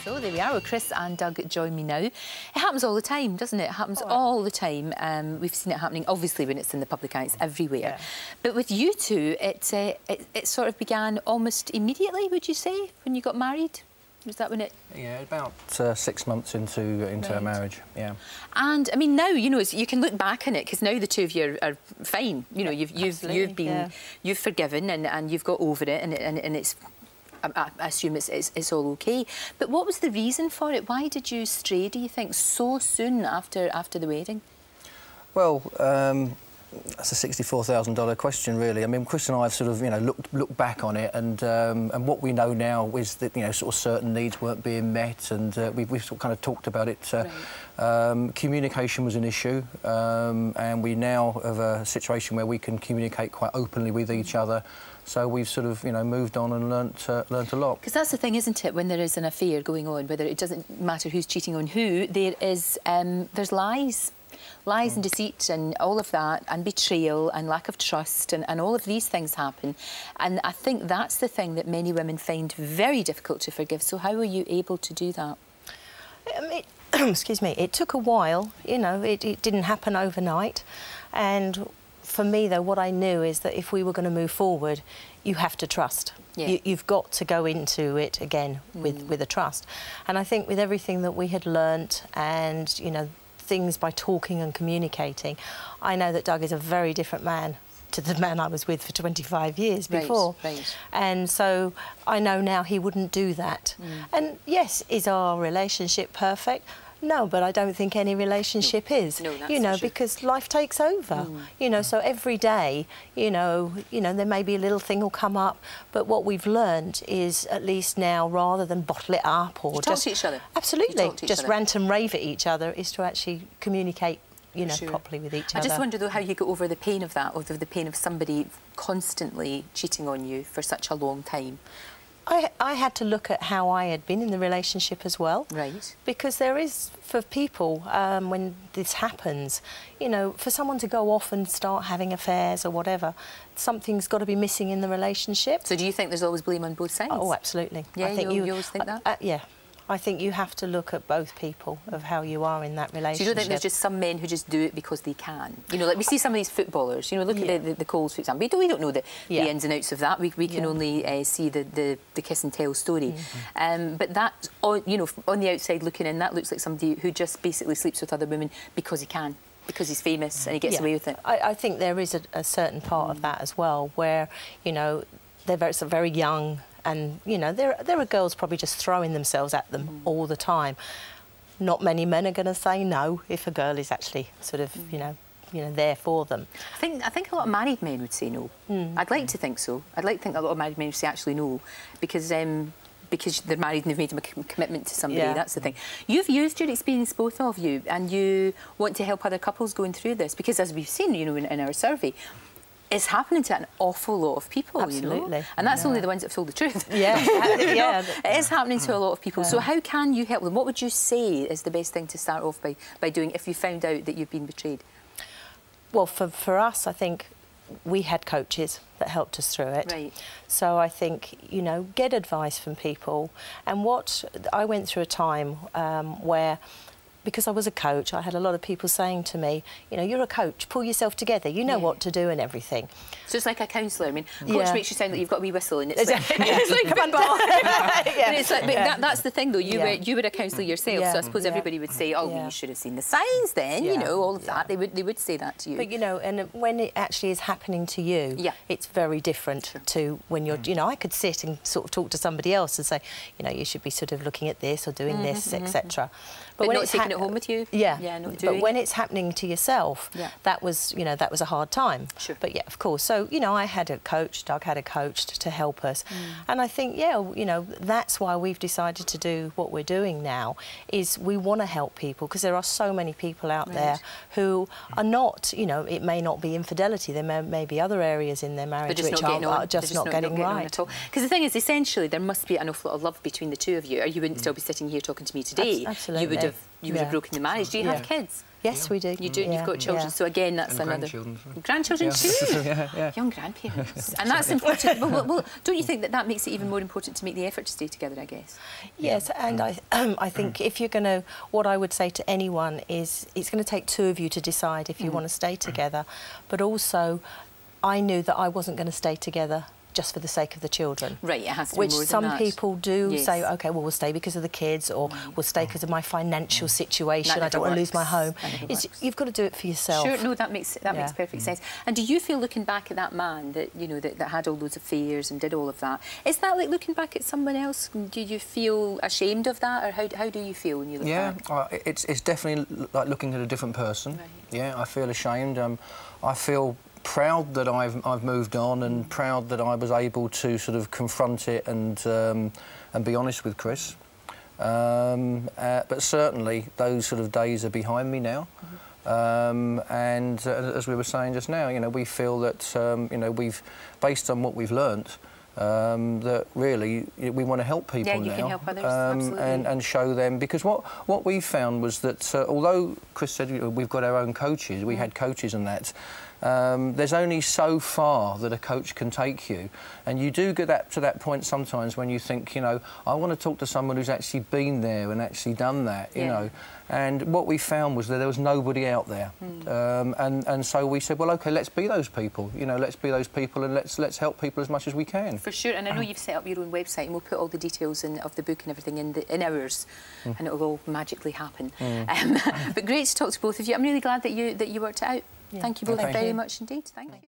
So there we are. Well, Chris and Doug join me now. It happens all the time, doesn't it? It happens all the time. We've seen it happening, obviously, when it's in the public eye, it's everywhere. Yeah. But with you two, it sort of began almost immediately, would you say, when you got married? Was that when it...? Yeah, about 6 months into our marriage, yeah. And, I mean, now, you know, you can look back on it, because now the two of you are fine. You know, you've forgiven and you've got over it, and it's... I assume it's all OK. But what was the reason for it? Why did you stray, do you think, so soon after the wedding? Well, that's a $64,000 question, really. I mean, Chris and I have sort of, you know, looked back on it, and what we know now is that, you know, sort of certain needs weren't being met, and we've sort of kind of talked about it. Communication was an issue, and we now have a situation where we can communicate quite openly with each other. So we've sort of, you know, moved on and learnt a lot. Because that's the thing, isn't it? When there is an affair going on, whether it doesn't matter who's cheating on who, there's lies and deceit and all of that, and betrayal and lack of trust, and all of these things happen. And I think that's the thing that many women find very difficult to forgive. So how were you able to do that? Excuse me, it took a while, you know, it didn't happen overnight. And for me, though, what I knew is that if we were going to move forward, you have to trust. Yeah. You've got to go into it again with a trust. And I think with everything that we had learnt and, you know, things by talking and communicating, I know that Doug is a very different man to the man I was with for 25 years before. Right. And so I know now he wouldn't do that. And yes, is our relationship perfect? No, but I don't think any relationship is. No, that's, you know, because life takes over. You know, so every day, you know, there may be a little thing will come up, but what we've learned is, at least now, rather than bottle it up or talk to each other. Absolutely, just rant and rave at each other, is to actually communicate, you know, properly with each other. I just wonder, though, how you got over the pain of that, over the pain of somebody constantly cheating on you for such a long time. I had to look at how I had been in the relationship as well. Right. Because there is, for people, when this happens, you know, for someone to go off and start having affairs or whatever, something's got to be missing in the relationship. So do you think there's always blame on both sides? Oh, absolutely. Yeah, I think you always think that? Yeah. I think you have to look at both people of how you are in that relationship. So you don't think there's just some men who just do it because they can? You know, like we see some of these footballers, you know, look at the Coles, for example. We don't know the ins and outs of that. We can only see the kiss and tell story. But that, you know, on the outside looking in, that looks like somebody who just basically sleeps with other women because he can, because he's famous and he gets away with it. I think there is a certain part of that as well, where, you know, they're very young. And, you know, there are girls probably just throwing themselves at them all the time. Not many men are going to say no if a girl is actually sort of, you know, there for them. I think a lot of married men would say no. I'd like to think so. I'd like to think a lot of married men would say actually no, because they're married and they've made a commitment to somebody. That's the thing. You've used your experience, both of you, and you want to help other couples going through this, because as we've seen, you know, in our survey, it's happening to an awful lot of people. Absolutely. You know? And that's only the ones that have told the truth. Yeah. It is happening to a lot of people. So how can you help them? What would you say is the best thing to start off by doing if you found out that you've been betrayed? Well, for us, I think we had coaches that helped us through it. Right. So I think, you know, get advice from people. And I went through a time where, because I was a coach, I had a lot of people saying to me, you know, you're a coach, pull yourself together, you know what to do and everything. So it's like a counsellor. I mean, coach makes you sound like you've got a wee whistle, and it's like, come on, ball. But it's like, that's the thing, though. You were a counsellor yourself, so I suppose everybody would say, oh, well, you should have seen the signs then, you know, all of that. They would say that to you. But, you know, and when it actually is happening to you, it's very different to when you're, you know, I could sit and sort of talk to somebody else and say, you know, you should be sort of looking at this or doing this, etc. But when not taking it home with you? Not doing. But when it's happening to yourself, that was, you know, that was a hard time. Sure. But, yeah, of course. So, you know, I had a coach, Doug had a coach to help us. And I think, you know, that's why we've decided to do what we're doing now, is we want to help people, because there are so many people out there who are not, you know, it may not be infidelity, there may be other areas in their marriage which are just not getting right. Because the thing is, essentially, there must be an awful lot of love between the two of you, or you wouldn't still be sitting here talking to me today. Absolutely. you would have broken the marriage. Do you have kids? Yes, we do. You do. You've got children. So again, that's another grandchildren too. Young grandparents, and that's important. Well, don't you think that makes it even more important to make the effort to stay together? I guess. Yes, and I think if you're going to, what I would say to anyone is, it's going to take two of you to decide if you want to stay together. But also, I knew that I wasn't going to stay together just for the sake of the children. Right, it has to be which more than some that. people do say, OK, well, we'll stay because of the kids, or we'll stay because of my financial situation, I don't want to lose my home. You've got to do it for yourself. Sure, no, that makes perfect sense. And do you feel, looking back at that man that, you know, that had all those affairs and did all of that, is that like looking back at someone else? Do you feel ashamed of that, or how do you feel when you look back? Yeah, it's definitely like looking at a different person. Right. Yeah, I feel ashamed. I feel proud that I've moved on, and proud that I was able to sort of confront it and be honest with Chris. But certainly those sort of days are behind me now. And as we were saying just now, you know, we feel that you know, based on what we've learnt, that really we want to help people now. Can help others, absolutely. And show them, because what we found was that although Chris said, you know, we've got our own coaches, we had coaches and that, there's only so far that a coach can take you, and you do get to that point sometimes when you think, you know, I want to talk to someone who's actually been there and actually done that, you know. And what we found was that there was nobody out there, and so we said, well, OK, let's be those people, you know, let's be those people, and let's help people as much as we can. For sure, and I know you've set up your own website, and we'll put all the details of the book and everything in ours, and it'll all magically happen. But great to talk to both of you. I'm really glad that you worked it out. Thank you both very much indeed. Thank you.